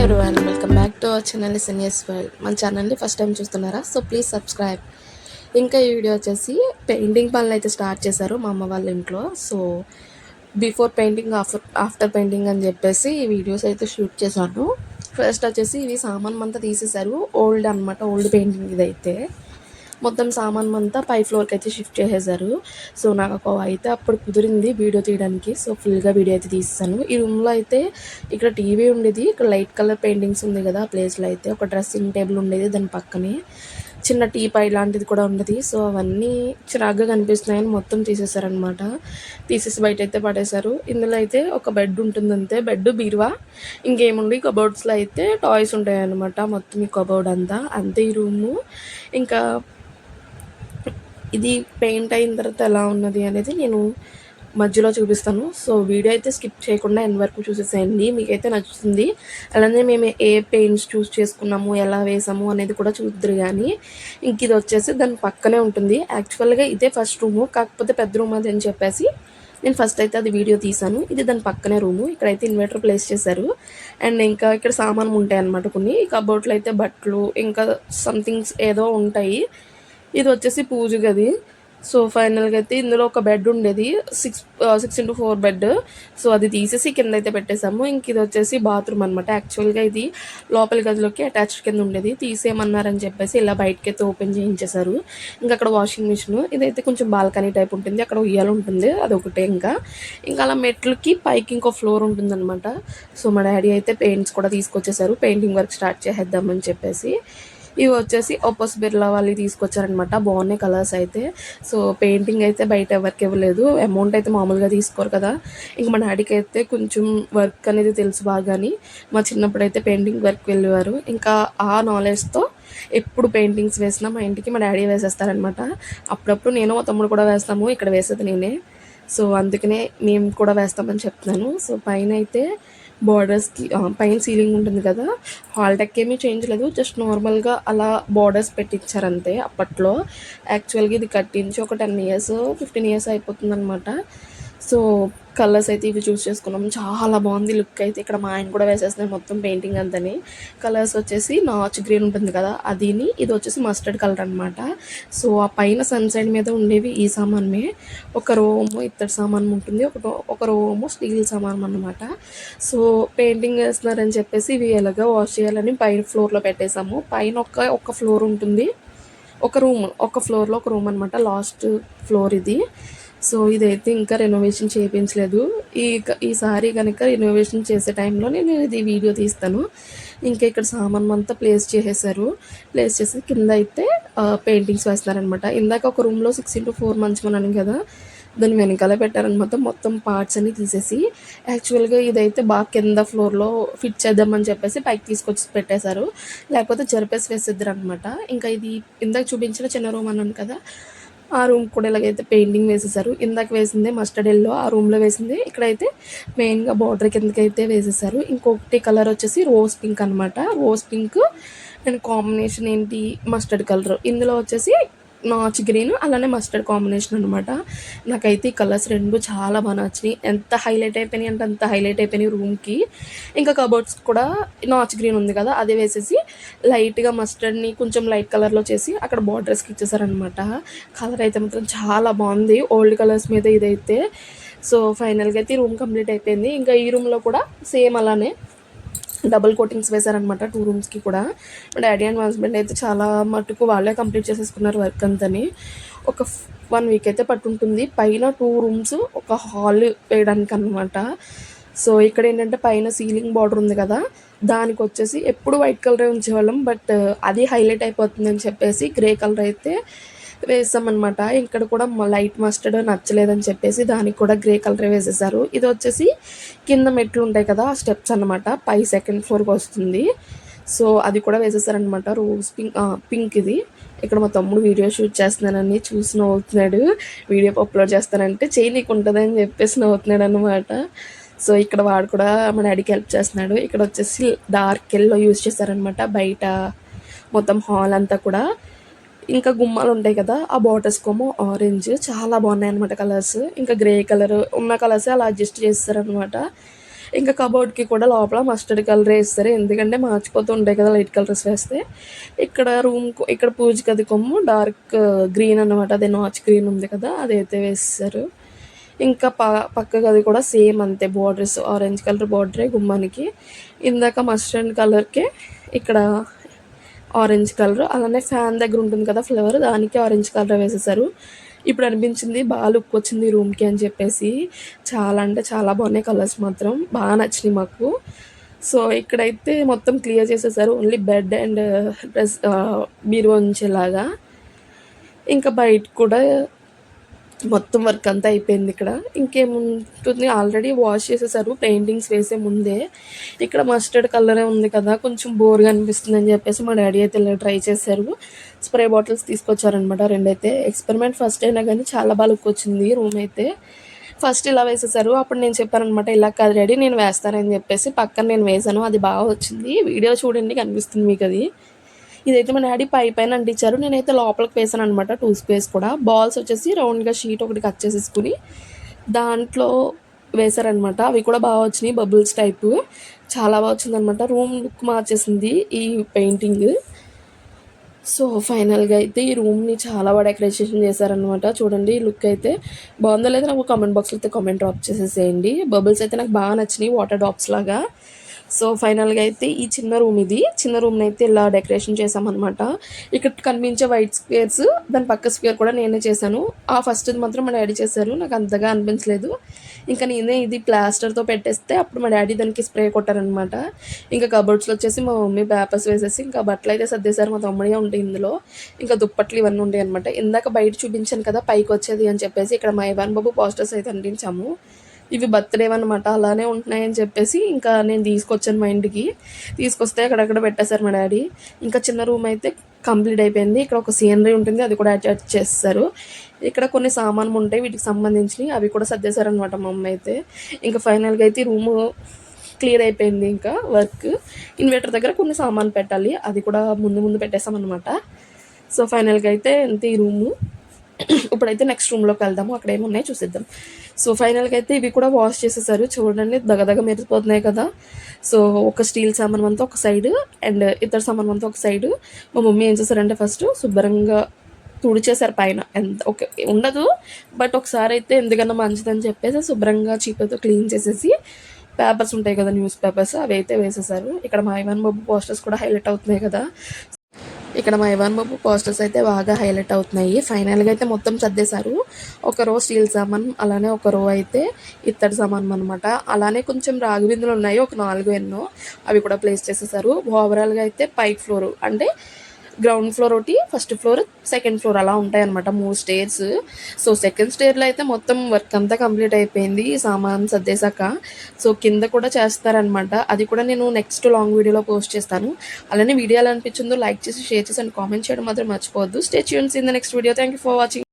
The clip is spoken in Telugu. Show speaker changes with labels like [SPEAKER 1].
[SPEAKER 1] everyone, welcome back to our channel SNES World. మన ఛానల్ని ఫస్ట్ టైం చూస్తున్నారా? So please subscribe. ఇంకా ఈ వీడియో వచ్చేసి పెయింటింగ్ పనులు అయితే స్టార్ట్ చేశారు మా అమ్మ వాళ్ళ ఇంట్లో. So before painting, after painting అని చెప్పేసి ఈ వీడియోస్ అయితే షూట్ చేశాను. ఫస్ట్ వచ్చేసి ఇవి సామాన్ అంతా తీసేశారు. ఓల్డ్ అనమాట, ఓల్డ్ పెయింటింగ్ ఇదైతే. మొత్తం సామాన్ అంతా పై ఫ్లోర్కి అయితే షిఫ్ట్ చేసేసారు. సో నాకు ఒక అయితే అప్పుడు కుదిరింది వీడియో తీయడానికి. సో ఫుల్గా వీడియో అయితే తీసేసాను. ఈ రూమ్లో అయితే ఇక్కడ టీవీ ఉండేది, ఇక్కడ లైట్ కలర్ పెయింటింగ్స్ ఉంది కదా ఆ ప్లేస్లో అయితే ఒక డ్రెస్సింగ్ టేబుల్ ఉండేది, దాని పక్కనే చిన్న టీ పై లాంటిది కూడా ఉండేది. సో అవన్నీ చిరాగ్గా కనిపిస్తున్నాయని మొత్తం తీసేశారనమాట. తీసేసి బయట అయితే పడేశారు. ఇందులో అయితే ఒక బెడ్ ఉంటుంది అంతే, బెడ్, బీరువా, ఇంకేముండి కబోర్డ్స్లో అయితే టాయ్స్ ఉంటాయి అనమాట. మొత్తం ఈ కబోర్డ్ అంతా అంతే ఈ రూము. ఇంకా ఇది పెయింట్ అయిన తర్వాత ఎలా ఉన్నది అనేది నేను మధ్యలో చూపిస్తాను. సో వీడియో అయితే స్కిప్ చేయకుండా ఎండ్ వరకు చూసేసేయండి, మీకైతే నచ్చుతుంది. అలానే మేము ఏ పెయింట్స్ చూస్ చేసుకున్నాము, ఎలా వేసాము అనేది కూడా చూద్దరు. కానీ ఇంక ఇది వచ్చేసి దాని పక్కనే ఉంటుంది. యాక్చువల్గా ఇదే ఫస్ట్ రూము, కాకపోతే పెద్ద రూమ్ అది అని చెప్పేసి నేను ఫస్ట్ అయితే అది వీడియో తీసాను. ఇది దాని పక్కనే రూము. ఇక్కడైతే ఇన్వర్టర్ ప్లేస్ చేశారు. అండ్ ఇంకా ఇక్కడ సామాన్లు ఉంటాయి అన్నమాట. కొన్ని కబోర్డ్లో అయితే బట్టలు, ఇంకా సంథింగ్స్ ఏదో ఉంటాయి. ఇది వచ్చేసి పూజ గది. సో ఫైనల్గా అయితే ఇందులో ఒక బెడ్ ఉండేది, 6x4 బెడ్. సో అది తీసేసి కింద అయితే పెట్టేశాము. ఇంక ఇది వచ్చేసి బాత్రూమ్ అనమాట. యాక్చువల్గా ఇది లోపల గదిలోకి అటాచ్డ్ కింద ఉండేది, తీసేయమన్నారని చెప్పేసి ఇలా బయటకి అయితే ఓపెన్ చేయించేశారు. ఇంకా అక్కడ వాషింగ్ మిషన్, ఇదైతే కొంచెం బాల్కనీ టైప్ ఉంటుంది, అక్కడ ఉయ్యాలు ఉంటుంది, అదొకటే. ఇంకా అలా మెట్లకి పైకి ఇంకో ఫ్లోర్ ఉంటుందన్నమాట. సో మా డాడీ అయితే పెయింట్స్ కూడా తీసుకొచ్చేసారు, పెయింటింగ్ వర్క్ స్టార్ట్ చేసేద్దామని చెప్పేసి. ఇవి వచ్చేసి ఓపస్ బిర్లా వాళ్ళు తీసుకొచ్చారనమాట. బాగున్నాయి కలర్స్ అయితే. సో పెయింటింగ్ అయితే బయట ఎవరికి ఇవ్వలేదు, అమౌంట్ అయితే మామూలుగా తీసుకోరు కదా. ఇంక మా డాడీకి అయితే కొంచెం వర్క్ అనేది తెలుసు బాగాని. మా చిన్నప్పుడు అయితే పెయింటింగ్ వర్క్ వెళ్ళేవారు. ఇంకా ఆ నాలెడ్జ్తో ఎప్పుడు పెయింటింగ్స్ వేసినా మా ఇంటికి మా డాడీ వేసేస్తారనమాట. అప్పుడప్పుడు నేను మా తమ్ముడు కూడా వేస్తాము, ఇక్కడ వేసేది నేనే. సో అందుకనే మేము కూడా వేస్తామని చెప్తున్నాను. సో పైన అయితే బార్డర్స్కి పైన సీలింగ్ ఉంటుంది కదా, హాల్ డెక్ ఏమీ చేంజ్ లేదు, జస్ట్ నార్మల్గా అలా బార్డర్స్ పెట్టించారంతే అప్పట్లో. యాక్చువల్గా ఇది కట్టించి ఒక 10 ఇయర్స్ 15 ఇయర్స్ అయిపోతుందన్నమాట. సో కలర్స్ అయితే ఇవి చూస్ చేసుకున్నాం, చాలా బాగుంది లుక్ అయితే. ఇక్కడ మా ఆయన కూడా వేసేస్తున్నాయి మొత్తం పెయింటింగ్ అంతని. కలర్స్ వచ్చేసి నాచ్ గ్రీన్ ఉంటుంది కదా అదిని, ఇది వచ్చేసి మస్టర్డ్ కలర్ అనమాట. సో ఆ పైన సన్ సైడ్ మీద ఉండేవి ఈ సామాన్మే. ఒక రోము ఇత్తడి సామాన్ ఉంటుంది, ఒక రోము స్టీల్ సామాన్ అనమాట. సో పెయింటింగ్ వేస్తున్నారని చెప్పేసి ఇవి ఎలాగో వాష్ చేయాలని పైన ఫ్లోర్లో పెట్టేశాము. పైన ఒక ఫ్లోర్ ఉంటుంది, ఒక ఫ్లోర్లో ఒక రూమ్ అనమాట, లాస్ట్ ఫ్లోర్ ఇది. సో ఇదైతే ఇంకా రెనోవేషన్ చేయించలేదు. ఈసారి కనుక రెనోవేషన్ చేసే టైంలో నేను ఇది వీడియో తీస్తాను. ఇంకా ఇక్కడ సామాన్ అంతా ప్లేస్ చేసి కింద అయితే పెయింటింగ్స్ వేస్తున్నారనమాట. ఇందాక ఒక రూమ్లో 6x4 మంచమన్నాను కదా, దాన్ని వెనకాల పెట్టారనమాట. మొత్తం పార్ట్స్ అన్ని తీసేసి యాక్చువల్గా ఇదైతే బాగా కింద ఫ్లోర్లో ఫిట్ చేద్దామని చెప్పేసి పైకి తీసుకొచ్చి పెట్టేశారు, లేకపోతే జరిపేసి వేసేద్దరు అనమాట. ఇంకా ఇది ఇందాక చూపించిన చిన్న రూమ్ అన్నాను కదా, ఆ రూమ్ కూడా ఇలాగైతే పెయింటింగ్ వేసేసారు. ఇందాక వేసిందే మస్టర్డ్ ఎల్లో, ఆ రూమ్లో వేసింది ఇక్కడైతే మెయిన్గా బార్డర్ కిందకైతే వేసేసారు. ఇంకొకటి కలర్ వచ్చేసి రోజ్ పింక్ అనమాట. రోజ్ పింక్ అండ్ కాంబినేషన్ ఏంటి మస్టర్డ్ కలర్. ఇందులో వచ్చేసి నాచ్ గ్రీన్, అలానే మస్టర్డ్ కాంబినేషన్ అనమాట. నాకైతే ఈ కలర్స్ రెండు చాలా బాగా నచ్చినాయి. ఎంత హైలైట్ అయిపోయినాయి అంటే అంత హైలైట్ అయిపోయినాయి రూమ్కి. ఇంకా కబోర్డ్స్ కూడా నాచ్ గ్రీన్ ఉంది కదా అది వేసేసి లైట్గా మస్టర్డ్ని కొంచెం లైట్ కలర్లో చేసి అక్కడ బార్డర్స్కి ఇచ్చేసారనమాట. కలర్ అయితే మాత్రం చాలా బాగుంది, ఓల్డ్ కలర్స్ మీద ఇదైతే. సో ఫైనల్గా అయితే రూమ్ కంప్లీట్ అయిపోయింది. ఇంకా ఈ రూమ్లో కూడా సేమ్ అలానే డబుల్ కోటింగ్స్ వేశారనమాట 2 రూమ్స్కి కూడా. మా డాడీ అండ్ మా హస్బెండ్ అయితే చాలా మటుకు వాళ్ళే కంప్లీట్ చేసేసుకున్నారు వర్క్ అంతని. ఒక 1 వీక్ అయితే పట్టుంటుంది. పైన 2 రూమ్స్, ఒక హాల్ వేయడానికి అనమాట. సో ఇక్కడ ఏంటంటే పైన సీలింగ్ బార్డర్ ఉంది కదా, దానికి వచ్చేసి ఎప్పుడు వైట్ కలరే ఉంచేవాళ్ళం, బట్ అది హైలైట్ అయిపోతుందని చెప్పేసి గ్రే కలర్ అయితే వేసామన్నమాట. ఇక్కడ కూడా లైట్ మస్టర్డ్ నచ్చలేదని చెప్పేసి దానికి కూడా గ్రే కలర్ వేసేసారు. ఇది వచ్చేసి కింద మెట్లు ఉంటాయి కదా ఆ స్టెప్స్ అనమాట, పై 2nd ఫ్లోర్కి వస్తుంది. సో అది కూడా వేసేసారనమాట. రోజ్ పింక్ ఇది. ఇక్కడ మా తమ్ముడు వీడియో షూట్ చేస్తున్నానని చూసి నవ్వుతున్నాడు, వీడియో అప్లోడ్ చేస్తానంటే చేయనీకు ఉంటుంది అని చెప్పేసి నవ్వుతున్నాడు అనమాట. సో ఇక్కడ వాడు కూడా మా డాడీకి హెల్ప్ చేస్తున్నాడు. ఇక్కడ వచ్చేసి డార్క్ ఎల్లో యూజ్ చేశారనమాట బయట మొత్తం హాల్ అంతా కూడా. ఇంకా గుమ్మాలు ఉంటాయి కదా ఆ బార్డర్స్కేమో ఆరెంజ్, చాలా బాగున్నాయి అనమాట కలర్స్. ఇంకా గ్రే కలర్ ఉన్న కలర్స్ అలా అడ్జస్ట్ చేస్తారనమాట. ఇంకా కబోర్డ్కి కూడా లోపల మస్టర్డ్ కలర్ వేస్తారు, ఎందుకంటే మార్చిపోతూ ఉంటాయి కదా లైట్ కలర్స్ వేస్తే. ఇక్కడ ఇక్కడ పూజ గది కొమ్ము డార్క్ గ్రీన్ అనమాట, అదే నాచ్ గ్రీన్ ఉంది కదా అదైతే వేస్తారు. ఇంకా పక్క గది కూడా సేమ్ అంతే, బార్డర్స్ ఆరెంజ్ కలర్ బార్డరే గుమ్మానికి. ఇందాక మస్టర్డ్ కలర్కే ఇక్కడ ఆరెంజ్ కలర్, అలానే ఫ్యాన్ దగ్గర ఉంటుంది కదా ఫ్లవర్, దానికి ఆరెంజ్ కలర్ వేసేసారు. ఇప్పుడు అనిపించింది బాగా లుక్ వచ్చింది రూమ్కి అని చెప్పేసి. చాలా అంటే చాలా బాగున్నాయి కలర్స్, మాత్రం బాగా నచ్చినాయి మాకు. సో ఇక్కడైతే మొత్తం క్లియర్ చేసేసారు, ఓన్లీ బెడ్ అండ్ డ్రెస్ బీరువా ఉంచేలాగా. ఇంకా బయట కూడా మొత్తం వర్క్ అంతా అయిపోయింది. ఇక్కడ ఇంకేముంటుంది, ఆల్రెడీ వాష్ చేసేసారు పెయింటింగ్స్ వేసే ముందే. ఇక్కడ మస్టర్డ్ కలరే ఉంది కదా, కొంచెం బోర్గా అనిపిస్తుంది అని చెప్పేసి మా డాడీ అయితే ఇలా ట్రై చేశారు. స్ప్రే బాటిల్స్ తీసుకొచ్చారనమాట రెండైతే. ఎక్స్పెరిమెంట్ ఫస్ట్ అయినా కానీ చాలా బాగా లుక్ వచ్చింది రూమ్ అయితే. ఫస్ట్ ఇలా వేసేసారు, అప్పుడు నేను చెప్పానమాట ఇలా కాదు డాడీ నేను వేస్తానని చెప్పేసి. పక్కన నేను వేసాను, అది బాగా వచ్చింది. వీడియో చూడండి కనిపిస్తుంది మీకు అది. ఇదైతే మా డాడీ పైన అంటించారు, నేనైతే లోపలికి వేసాను అనమాట. 2 స్పేస్ కూడా బాల్స్ వచ్చేసి రౌండ్గా షీట్ ఒకటి కట్ చేసేసుకుని దాంట్లో వేశారనమాట. అవి కూడా బాగా వచ్చినాయి, బబుల్స్ టైపు, చాలా బాగా వచ్చిందనమాట. రూమ్ లుక్ మార్చేసింది ఈ పెయింటింగ్. సో ఫైనల్గా అయితే ఈ రూమ్ని చాలా బాగా డెకరేషన్ చేశారనమాట. చూడండి లుక్ అయితే బాగుందో లేదో నాకు కామెంట్ బాక్స్లో అయితే కామెంట్ డ్రాప్ చేసేసేయండి. బబుల్స్ అయితే నాకు బాగా నచ్చినాయి, వాటర్ డ్రాప్స్ లాగా. సో ఫైనల్గా అయితే ఈ చిన్న రూమ్, ఇది చిన్న రూమ్ని అయితే ఇలా డెకరేషన్ చేసామన్నమాట. ఇక్కడ కనిపించే వైట్ స్క్వేర్స్, దాని పక్క స్క్వేర్ కూడా నేనే చేశాను. ఆ ఫస్ట్ మాత్రం మా డాడీ చేశారు, నాకు అంతగా అనిపించలేదు. ఇంకా నేనే ఇది ప్లాస్టర్తో పెట్టేస్తే అప్పుడు మా డాడీ దానికి స్ప్రే కొట్టారనమాట. ఇంకా కబోర్డ్స్లో వచ్చేసి మా మమ్మీ పేపర్స్ వేసేసి ఇంకా బట్టలు అయితే సర్దేశారు. మా తమ్ముడే ఉంటాయి ఇందులో, ఇంకా దుప్పట్లు ఇవన్నీ ఉంటాయి అనమాట. ఇందాక బయట చూపించాను కదా పైకి వచ్చేది అని చెప్పేసి, ఇక్కడ మా ఇవాన్ బాబు పోస్టర్స్ అయితే అంటించాము. ఇవి బర్త్డే అనమాట, అలానే ఉంటున్నాయని చెప్పేసి ఇంకా నేను తీసుకొచ్చాను మా ఇంటికి. తీసుకొస్తే అక్కడక్కడ పెట్టేశారు మా డాడీ. ఇంకా చిన్న రూమ్ అయితే కంప్లీట్ అయిపోయింది. ఇక్కడ ఒక సీనరీ ఉంటుంది, అది కూడా అటాచ్ చేస్తారు. ఇక్కడ కొన్ని సామాన్లు ఉంటాయి వీటికి సంబంధించినవి, అవి కూడా సర్దేశారనమాట మా అమ్మ అయితే. ఇంకా ఫైనల్గా అయితే రూము క్లియర్ అయిపోయింది. ఇంకా వర్క్ ఇన్వర్టర్ దగ్గర కొన్ని సామాన్లు పెట్టాలి, అది కూడా ముందు పెట్టేసామన్నమాట. సో ఫైనల్గా అయితే అంతే ఈ రూము. ఇప్పుడైతే నెక్స్ట్ రూమ్లోకి వెళ్దాము, అక్కడ ఏమున్నాయో చూసిద్దాం. సో ఫైనల్గా అయితే ఇవి కూడా వాష్ చేసేసారు, చూడండి దగదగ మెరిసిపోతున్నాయి కదా. సో ఒక స్టీల్ సామాన్ అంతా ఒక సైడ్ అండ్ ఇతర సామాన్ అంతా ఒక సైడ్. మా మమ్మీ ఏం చేశారంటే ఫస్ట్ శుభ్రంగా తుడిచేశారు పైన, ఎంత ఓకే ఉండదు బట్ ఒకసారి అయితే ఎందుకన్నా మంచిదని చెప్పేసి శుభ్రంగా చీపుతో క్లీన్ చేసేసి పేపర్స్ ఉంటాయి కదా న్యూస్ పేపర్స్, అవి అయితే వేసేసారు. ఇక్కడ మా ఇవాన్ బాబు పోస్టర్స్ కూడా హైలైట్ అవుతున్నాయి కదా. ఇక్కడ మా ఇవాన్ బాబు పోస్టర్స్ అయితే బాగా హైలైట్ అవుతున్నాయి. ఫైనల్గా అయితే మొత్తం సర్దేశారు. ఒక రో స్టీల్ సామాన్, అలానే ఒక రో అయితే ఇత్తడి సామాన్ అనమాట. అలానే కొంచెం రాగి బిందులు ఉన్నాయి, ఒక 4 ఎన్నో, అవి కూడా ప్లేస్ చేసేసారు. ఓవరాల్గా అయితే పైకి ఫ్లోర్ అంటే గ్రౌండ్ ఫ్లోర్ ఒకటి, ఫస్ట్ ఫ్లోర్, సెకండ్ ఫ్లోర్ అలా ఉంటాయి అనమాట, 3 స్టేర్స్. సో సెకండ్ స్టేర్లో అయితే మొత్తం వర్క్ అంతా కంప్లీట్ అయిపోయింది సామాన్ సర్దేశాక. సో కింద కూడా చేస్తారనమాట, అది కూడా నేను నెక్స్ట్ లాంగ్ వీడియోలో పోస్ట్ చేస్తాను. అలానే వీడియో ఎలా అనిపించిందో లైక్ చేసి షేర్ చేసి అండ్ కామెంట్ చేయడం మాత్రం మర్చిపోవద్దు. Stay tunes in the next video. Thank you for watching.